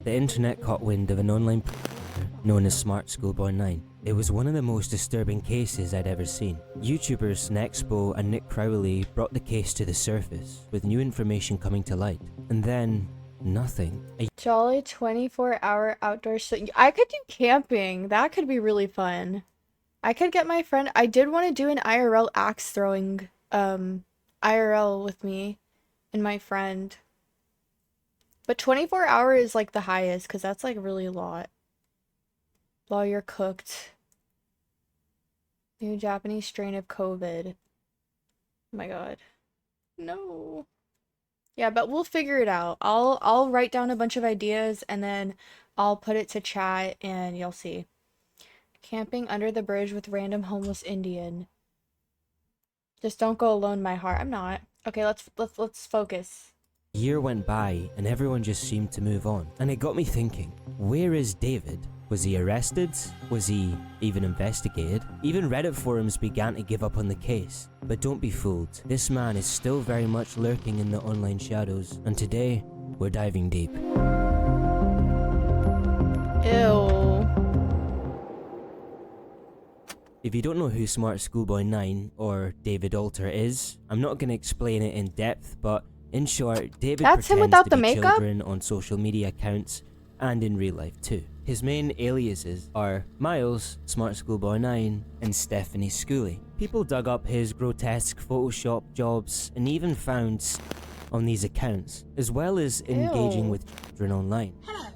The internet caught wind of an online known as smartschoolboy9. It was one of the most disturbing cases I'd ever seen. YouTubers Nexpo and Nick Crowley brought the case to the surface, with new information coming to light. And then, nothing. Jolly 24-hour outdoor I could do camping. That could be really fun. I could get my friend. I did want to do an IRL axe throwing IRL with me and my friend. But 24 hour is like the highest because that's like really a lot. While you're cooked. New Japanese strain of COVID. Oh my god. No. Yeah, but we'll figure it out. I'll write down a bunch of ideas and then I'll put it to chat and you'll see. Camping under the bridge with random homeless Indian. Just don't go alone, my heart. I'm not. Okay, let's focus. A year went by and everyone just seemed to move on. And it got me thinking, where is David? Was he arrested? Was he even investigated? Even Reddit forums began to give up on the case. But don't be fooled, this man is still very much lurking in the online shadows, and today, we're diving deep. Ew. If you don't know who smartschoolboy9 or David Alter is, I'm not going to explain it in depth, but in short, David That's him pretends without to the be makeup? children on social media accounts and in real life too. His main aliases are Miles, smartschoolboy9, and Stephanie Schooley. People dug up his grotesque Photoshop jobs and even found on these accounts, as well as engaging with children online. Hello,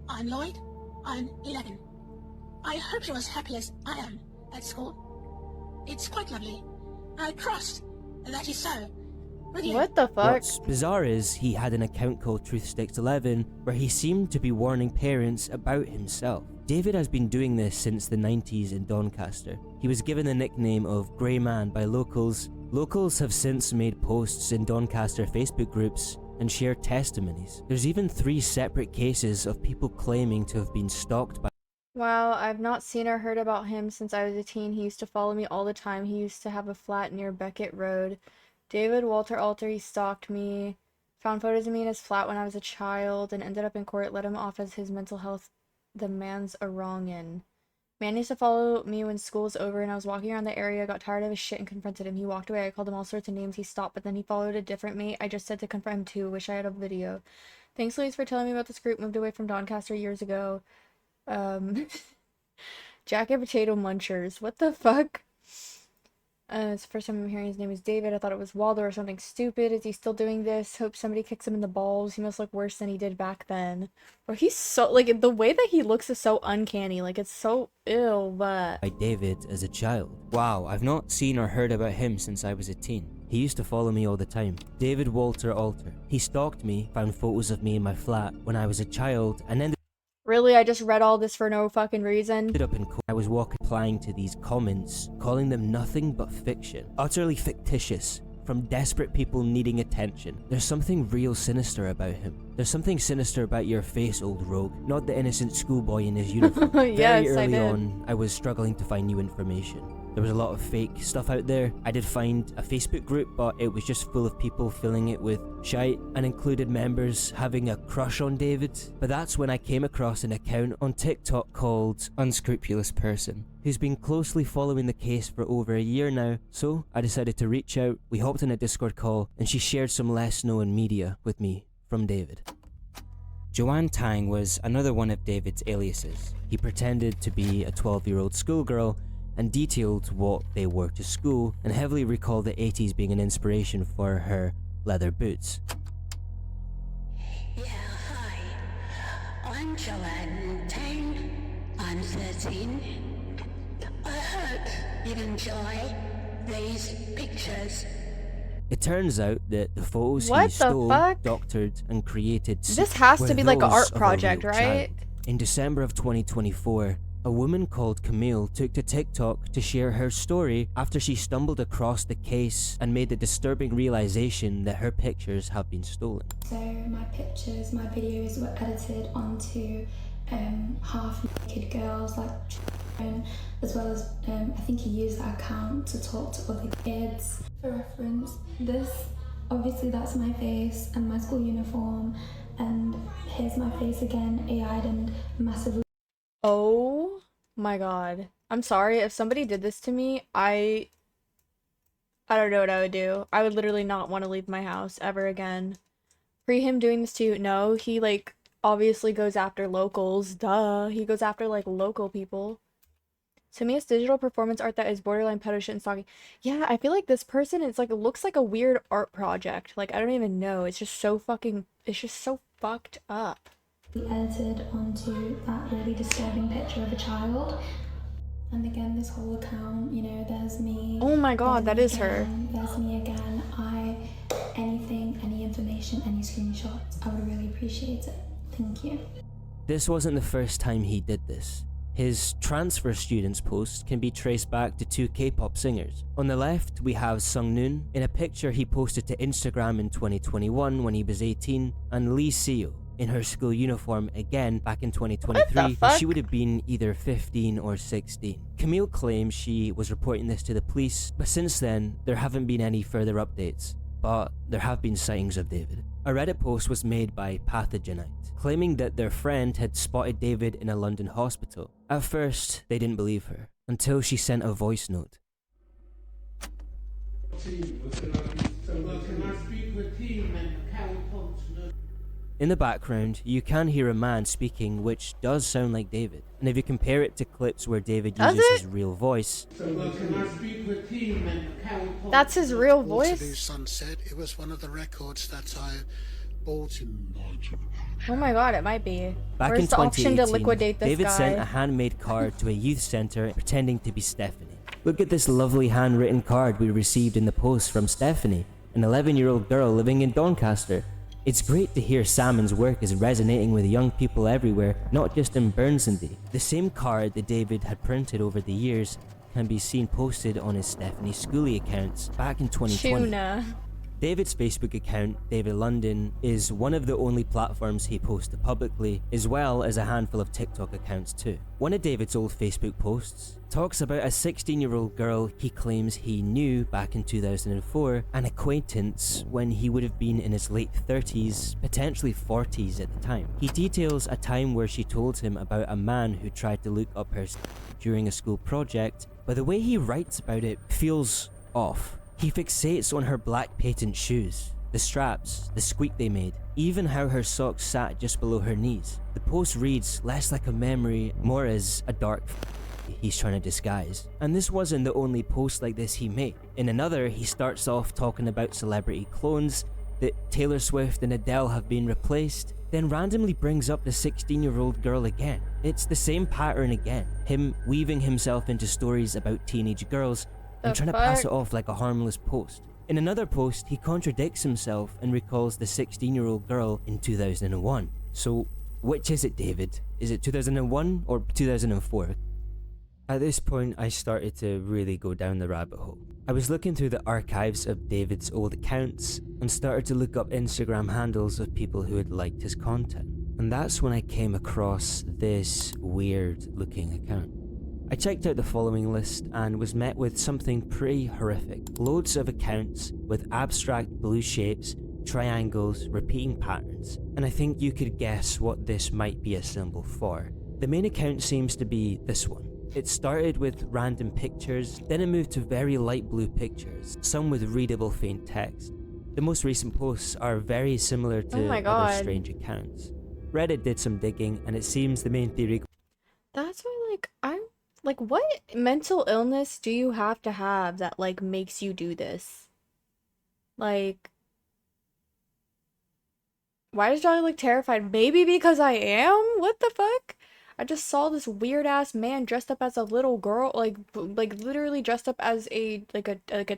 I'm Lloyd. I'm 11. I hope you're as happy as I am at school. It's quite lovely. I trust that is so. What the fuck? What's bizarre is he had an account called TruthSticks11 where he seemed to be warning parents about himself. David has been doing this since the 90s in Doncaster. He was given the nickname of Grey Man by locals. Locals have since made posts in Doncaster Facebook groups and shared testimonies. There's even 3 separate cases of people claiming to have been stalked by. Wow, I've not seen or heard about him since I was a teen. He used to follow me all the time. He used to have a flat near Beckett Road. David Walter Alter, he stalked me, found photos of me in his flat when I was a child, and ended up in court, let him off as his mental health. The man's a wrongin'. Man used to follow me when school was over and I was walking around the area, got tired of his shit and confronted him. He walked away, I called him all sorts of names, he stopped, but then he followed a different mate. I just said to confront him too, wish I had a video. Thanks Louise for telling me about this group, moved away from Doncaster years ago. Jacket Potato Munchers, what the fuck? It's the first time I'm hearing his name is David. I thought it was Waldo or something stupid. Is he still doing this? Hope somebody kicks him in the balls. He must look worse than he did back then. Or he's so, like, the way that he looks is so uncanny. Like, it's so ill, but... By David as a child. Wow, I've not seen or heard about him since I was a teen. He used to follow me all the time. David Walter Alter. He stalked me, found photos of me in my flat when I was a child, and then Really? I just read all this for no fucking reason? ended up in court. I was replying to these comments, calling them nothing but fiction. Utterly fictitious, from desperate people needing attention. There's something real sinister about him. There's something sinister about your face, old rogue, not the innocent schoolboy in his uniform. Yes, Very I early did. on, I was struggling to find new information. There was a lot of fake stuff out there. I did find a Facebook group, but it was just full of people filling it with shite and included members having a crush on David. But that's when I came across an account on TikTok called Unscrupulous Person, who's been closely following the case for over a year now. So I decided to reach out. We hopped in a Discord call and she shared some less known media with me from David. Joanne Tang was another one of David's aliases. He pretended to be a 12-year-old schoolgirl and detailed what they wore to school, and heavily recalled the 80s being an inspiration for her leather boots. Yeah, hi. I'm Joanne Tang. I'm 13. I hope you enjoy these pictures. It turns out that the photos What he the stole, fuck? doctored, and created This has were to be like an those art of a project, real right? child. In December of 2024, a woman called Camille took to TikTok to share her story after she stumbled across the case and made the disturbing realization that her pictures have been stolen. So my pictures, my videos were edited onto half-naked girls, like children, as well as I think he used that account to talk to other kids. For reference, this, obviously that's my face and my school uniform. and here's my face again, AI'd and massively. Oh my god. I'm sorry if somebody did this to me. I don't know what I would do. I would literally not want to leave my house ever again. Pre him doing this to you? No, he like obviously goes after locals. Duh. He goes after like local people. To me, it's digital performance art that is borderline pedo shit and stalking. Yeah, I feel like this person, it's like, it looks like a weird art project. Like, I don't even know. It's just so fucking, it's just so fucked up. Edited onto that really disturbing picture of a child. And again, this whole account, you know, there's me. Oh my god, that is her. There's me again. Anything, any information, any screenshots, I would really appreciate it. Thank you. This wasn't the first time he did this. His transfer students post can be traced back to two K-pop singers. On the left, we have Sungnoon in a picture he posted to Instagram in 2021 when he was 18, and Lee Seo in her school uniform again back in 2023 when she would have been either 15 or 16. Camille claims she was reporting this to the police, but since then, there haven't been any further updates. But there have been sightings of David. A Reddit post was made by Pathogenite, claiming that their friend had spotted David in a London hospital. At first, they didn't believe her, until she sent a voice note. In the background, you can hear a man speaking which does sound like David. And if you compare it to clips where David uses his real voice... That's his real voice? Sunset. It was one of the records that I bought. Oh my god, it might be. Back Where's in the option to 2018, liquidate this David guy? sent a handmade card to a youth centre pretending to be Stephanie. Look at this lovely handwritten card we received in the post from Stephanie, an 11-year-old girl living in Doncaster. It's great to hear Salmon's work is resonating with young people everywhere, not just in Burnside. The same card that David had printed over the years can be seen posted on his Stephanie Schoolie accounts back in 2020. Tuna. David's Facebook account, David London, is one of the only platforms he posted publicly, as well as a handful of TikTok accounts too. One of David's old Facebook posts talks about a 16-year-old girl he claims he knew back in 2004, an acquaintance when he would have been in his late 30s, potentially 40s at the time. He details a time where she told him about a man who tried to look up her during a school project, but the way he writes about it feels off. He fixates on her black patent shoes, the straps, the squeak they made, even how her socks sat just below her knees. The post reads less like a memory, more as a dark he's trying to disguise. And this wasn't the only post like this he made. In another, he starts off talking about celebrity clones, that Taylor Swift and Adele have been replaced, then randomly brings up the 16-year-old girl again. It's the same pattern again, him weaving himself into stories about teenage girls and trying to pass it off like a harmless post. In another post, he contradicts himself and recalls the 16-year-old girl in 2001. So, which is it, David? Is it 2001 or 2004? At this point, I started to really go down the rabbit hole. I was looking through the archives of David's old accounts and started to look up Instagram handles of people who had liked his content. And that's when I came across this weird looking account. I checked out the following list and was met with something pretty horrific. Loads of accounts with abstract blue shapes, triangles, repeating patterns, and I think you could guess what this might be a symbol for. The main account seems to be this one. It started with random pictures, then it moved to very light blue pictures, some with readable faint text. The most recent posts are very similar to other strange accounts. Reddit did some digging and it seems the main theory... That's why, like, I'm like, what mental illness do you have to have that, like, makes you do this? Like, why does Jolly look terrified? Maybe because I am? What the fuck? I just saw this weird-ass man dressed up as a little girl, like literally dressed up as a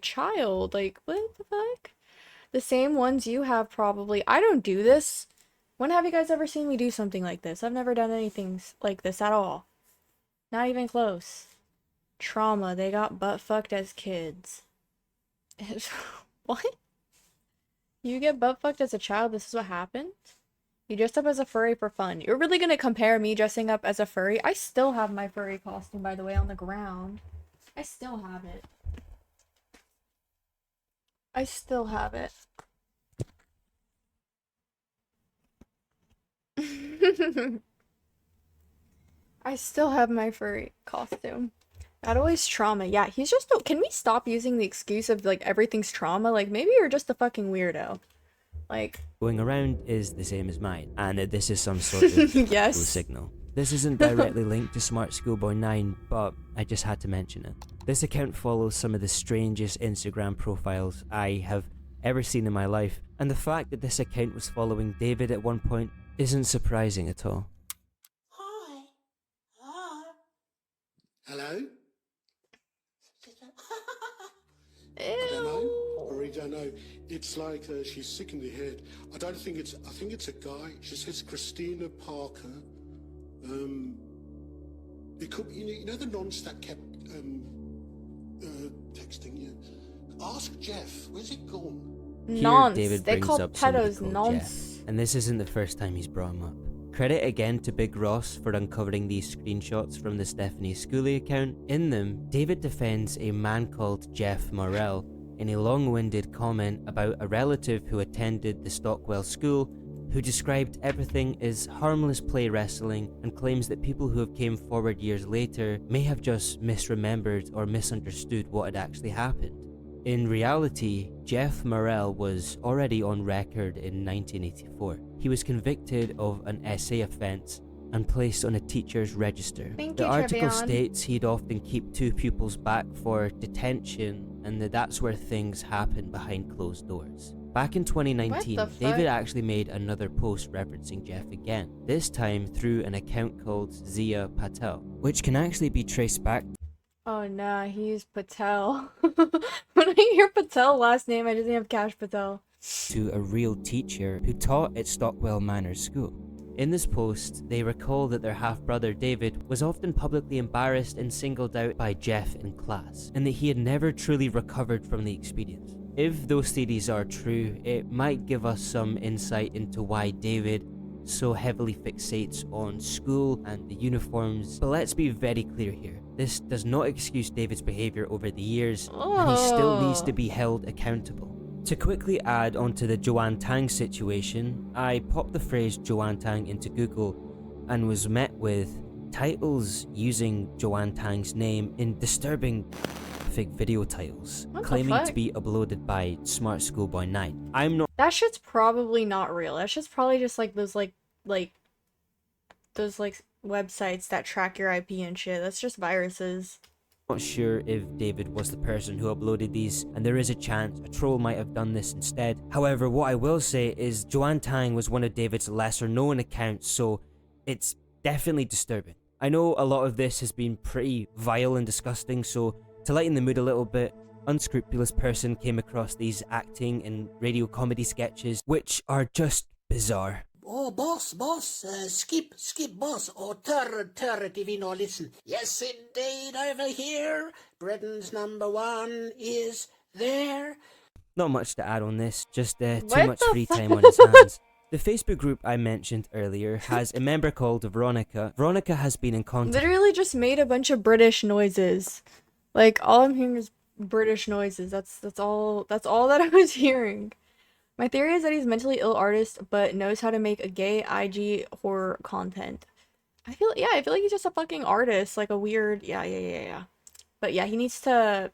child. Like, what the fuck? The same ones you have, probably. I don't do this. When have you guys ever seen me do something like this? I've never done anything like this at all. Not even close. Trauma. They got butt fucked as kids. What? You get butt fucked as a child? This is what happened? You dressed up as a furry for fun. You're really gonna compare me dressing up as a furry? I still have my furry costume, by the way, on the ground. I still have it. I still have it. I still have my furry costume. That always trauma. Yeah, he's just can we stop using the excuse of like everything's trauma? Like maybe you're just a fucking weirdo. Like going around is the same as mine, and that this is some sort of yes. signal. This isn't directly linked to smartschoolboy9, but I just had to mention it. This account follows some of the strangest Instagram profiles I have ever seen in my life, and the fact that this account was following David at one point isn't surprising at all. Hi. Hi. Hello? I don't know. I really don't know. It's like she's sick in the head. I think it's a guy. She says Christina Parker. It could, you know the nonce that kept texting you. Ask Jeff. Where's it gone? Nonce. David They brings call up somebody pedos called nonce. Jeff, and this isn't the first time he's brought him up. Credit again to Big Ross for uncovering these screenshots from the Stephanie Schooley account. In them, David defends a man called Jeff Morrell in a long-winded comment about a relative who attended the Stockwell school, who described everything as harmless play wrestling and claims that people who have came forward years later may have just misremembered or misunderstood what had actually happened. In reality, Jeff Morrell was already on record in 1984. He was convicted of an SA offence and placed on a teacher's register. The article states he'd often keep two pupils back for detention and that's where things happen behind closed doors. Back in 2019, David actually made another post referencing Jeff again, this time through an account called Zia Patel, which can actually be traced back. Oh nah, he used Patel. When I hear Patel last name, I just think of Cash Patel. To a real teacher who taught at Stockwell Manor School. In this post, they recall that their half-brother David was often publicly embarrassed and singled out by Jeff in class, and that he had never truly recovered from the experience. If those theories are true, it might give us some insight into why David so heavily fixates on school and the uniforms. But let's be very clear here. This does not excuse David's behaviour over the years, and he still needs to be held accountable. To quickly add onto the Joanne Tang situation, I popped the phrase Joanne Tang into Google and was met with titles using Joanne Tang's name in disturbing video titles, claiming to be uploaded by smartschoolboy9. I'm not— That shit's probably not real. That shit's probably just like those those websites that track your IP and shit. That's just viruses. Not sure if David was the person who uploaded these, and there is a chance a troll might have done this instead. However, what I will say is Joanne Tang was one of David's lesser known accounts, so it's definitely disturbing. I know a lot of this has been pretty vile and disgusting, so to lighten the mood a little bit, Unscrupulous Person came across these acting and radio comedy sketches, which are just bizarre. Oh, boss, skip, boss, or Divino, listen. Yes, indeed, over here, Britain's #1 is there. Not much to add on this, just too much free time on his hands. The Facebook group I mentioned earlier has a member called Veronica. Veronica has been in contact— Literally just made a bunch of British noises. Like, all I'm hearing is British noises. That's all that I was hearing. My theory is that he's a mentally ill artist, but knows how to make a gay IG horror content. I feel like he's just a fucking artist, like a weird, yeah. But yeah, he needs to—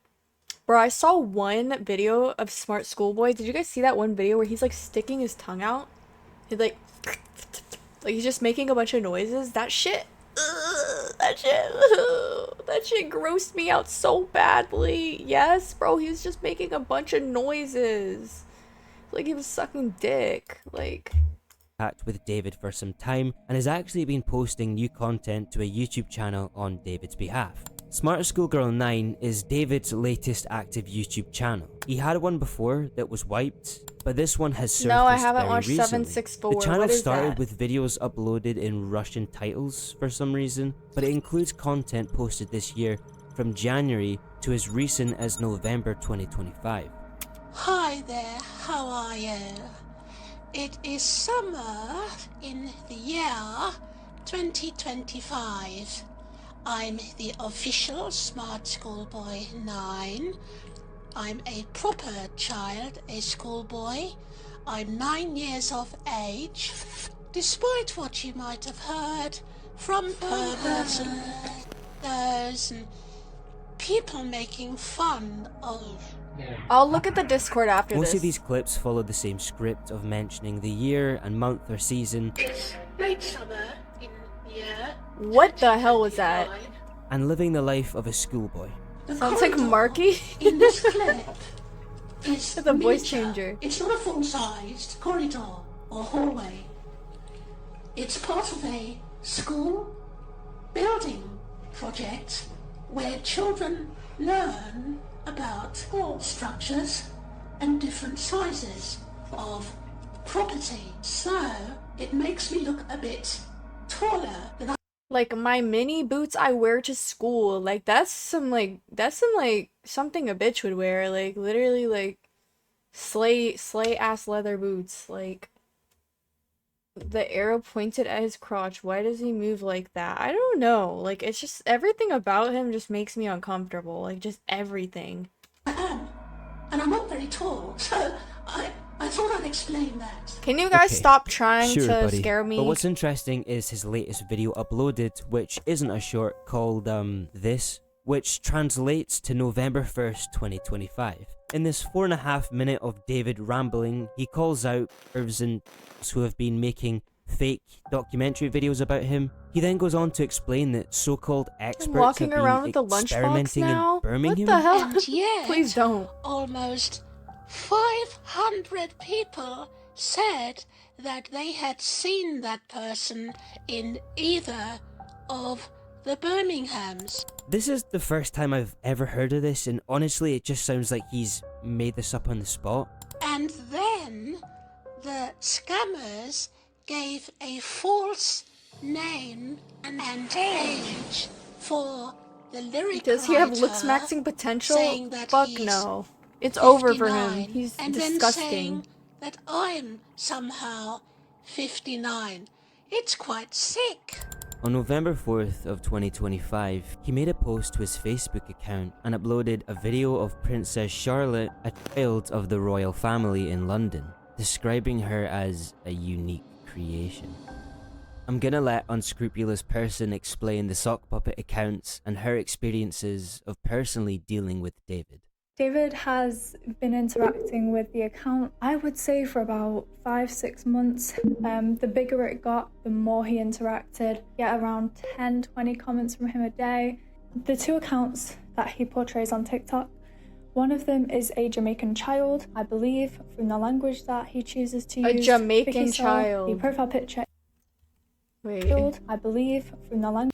Bro, I saw one video of Smart Schoolboy. Did you guys see that one video where he's like sticking his tongue out? He's like he's just making a bunch of noises. That shit grossed me out so badly. Yes, bro, he was just making a bunch of noises. Like he was sucking dick. Like, with David for some time and has actually been posting new content to a YouTube channel on David's behalf. smartschoolgirl9 is David's latest active YouTube channel. He had one before that was wiped, but this one has surfaced. No, I haven't very watched recently. 764. The channel What is started that? with videos uploaded in Russian titles for some reason, but it includes content posted this year from January to as recent as November 2025. Hi there, how are you? It is summer in the year 2025. I'm the official Smart Schoolboy 9. I'm a proper child, a schoolboy. I'm 9 years of age. despite what you might have heard from perverts and those and people making fun of. I'll look at the Discord after Most this. of these clips follow the same script of mentioning the year and month or season, It's late summer in year. What the hell was that? and living the life of a schoolboy. The Sounds like corridor Marky. in this clip is The voice miniature. changer. It's not a full-sized corridor or hallway. It's part of a school building project where children learn about structures and different sizes of property. So it makes me look a bit taller than I Like my mini boots I wear to school. Like that's some something a bitch would wear. Like literally like slay ass leather boots. Like the arrow pointed at his crotch. Why does he move like that? I don't know. Like it's just everything about him just makes me uncomfortable. Like just everything. am. And I'm not very tall, so I thought I'd explain that. Can you guys Okay, stop trying Sure, to buddy. scare me? But what's interesting is his latest video uploaded, which isn't a short, called This, which translates to November 1st, 2025. In this 4.5 minute of David rambling, he calls out pervs and who have been making fake documentary videos about him. He then goes on to explain that so-called experts walking have around been with the lunchbox experimenting now? in Birmingham. What the hell? And yet, Please don't. almost 500 people said that they had seen that person in either of the Birminghams. This is the first time I've ever heard of this, and honestly it just sounds like he's made this up on the spot. And then the scammers gave a false name and age for the lyric Does he have writer, lip-smacking potential? saying that Fuck he's no. It's over for him. 59, He's and disgusting. then saying that I'm somehow 59. It's quite sick. On November 4th of 2025, he made a post to his Facebook account and uploaded a video of Princess Charlotte, a child of the royal family in London, describing her as a unique creation. I'm gonna let Unscrupulous Person explain the sock puppet accounts and her experiences of personally dealing with David. David has been interacting with the account, I would say, for about 5-6 months. The bigger it got, the more he interacted. Get around 10-20 comments from him a day. The two accounts that he portrays on TikTok, one of them is a Jamaican child, I believe, from the language that he chooses to use. A Jamaican Vicky Soul, child. The profile picture, Wait. I believe, from the language.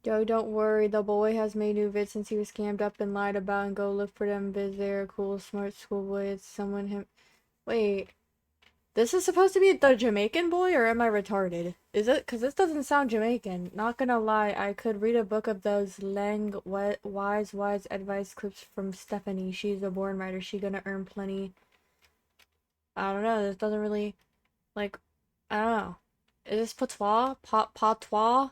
Yo, don't worry. The boy has made new vids since he was scammed up and lied about, and go look for them vids. They're a cool, smart schoolboy. It's someone him. Wait. This is supposed to be the Jamaican boy, or am I retarded? Is it? Because this doesn't sound Jamaican. Not gonna lie, I could read a book of those wise advice clips from Stephanie. She's a born writer. She gonna earn plenty. I don't know. This doesn't really, like, I don't know. Is this patois? Patois?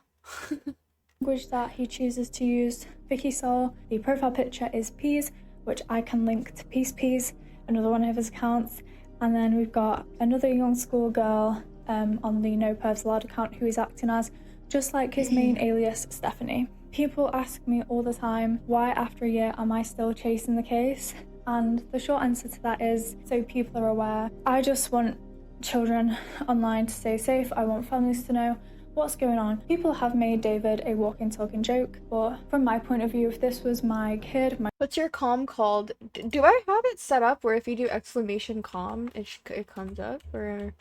Language that he chooses to use. Vicky Soul, the profile picture is Peas, which I can link to Peas, another one of his accounts. And then we've got another young school girl on the No Pervs Allowed account who is acting as, just like his main alias, Stephanie. People ask me all the time, why after a year am I still chasing the case? And the short answer to that is, so people are aware. I just want children online to stay safe. I want families to know what's going on. People have made David a walking, talking joke, but from my point of view, if this was my kid, What's your comm called? Do I have it set up where if you do exclamation comm, it comes up? Or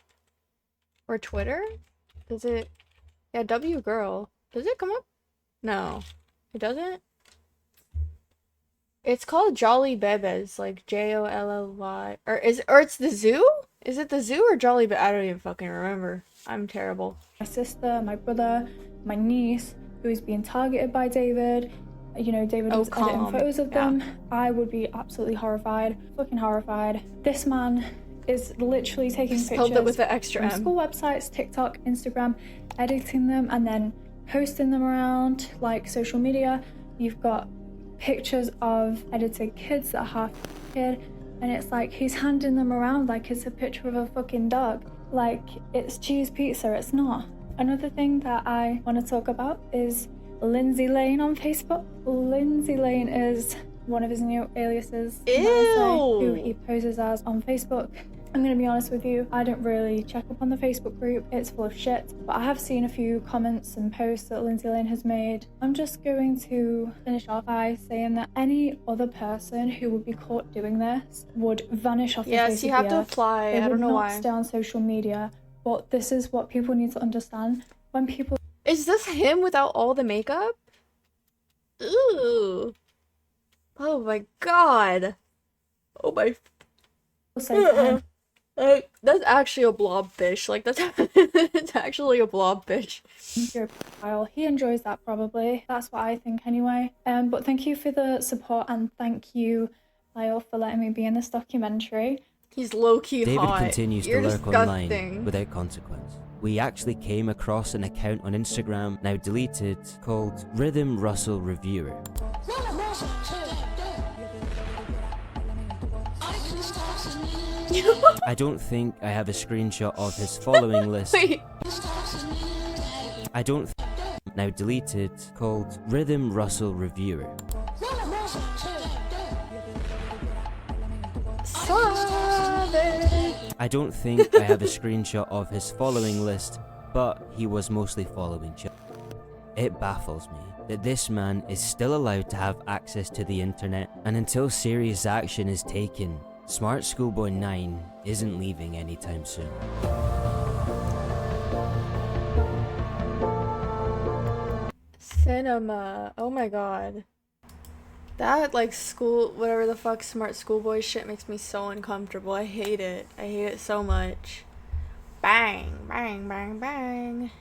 Twitter? Does it? Yeah, W girl. Does it come up? No. It doesn't? It's called Jolly Bebes, like Jolly. Or it's the zoo? Is it the zoo or Jolly I don't even fucking remember. I'm terrible. my sister, my brother, my niece, who is being targeted by David. You know, David was editing photos of them. I would be absolutely horrified, fucking horrified. This man is literally taking Spelled pictures it with the extra from M. school websites, TikTok, Instagram, editing them and then posting them around like social media. You've got pictures of edited kids that are half kid, and it's like he's handing them around like it's a picture of a fucking dog. like it's cheese pizza. It's not. Another thing that I want to talk about is Lindsay Lane on Facebook. Lindsay Lane is one of his new aliases, who he poses as on Facebook. I'm gonna be honest with you, I don't really check up on the Facebook group, it's full of shit, but I have seen a few comments and posts that Lindsay Lane has made. I'm just going to finish off by saying that any other person who would be caught doing this would vanish off the face of the earth. Yes, you have to apply. I don't know why. They would not stay on social media, but this is what people need to understand. When people... Is this him without all the makeup? Ooh. Oh my god. Oh my... say to him, that's actually a blobfish. Like, that's it's actually a blobfish. your profile. He enjoys that probably. That's what I think anyway. But thank you for the support, and thank you, Lyle, for letting me be in this documentary. He's low-key David hot. continues You're to lurk disgusting. online without consequence. We actually came across an account on Instagram, now deleted, called Rhythm Russell Reviewer. I don't think I have a screenshot of his following list. Wait. I don't now deleted, called Rhythm Russell Reviewer. I don't think I have a screenshot of his following list, but he was mostly following It baffles me that this man is still allowed to have access to the internet, and until serious action is taken, smartschoolboy9 isn't leaving anytime soon. Cinema. Oh my god. That, like, school, whatever the fuck, smart schoolboy shit makes me so uncomfortable. I hate it. I hate it so much. Bang, bang, bang, bang.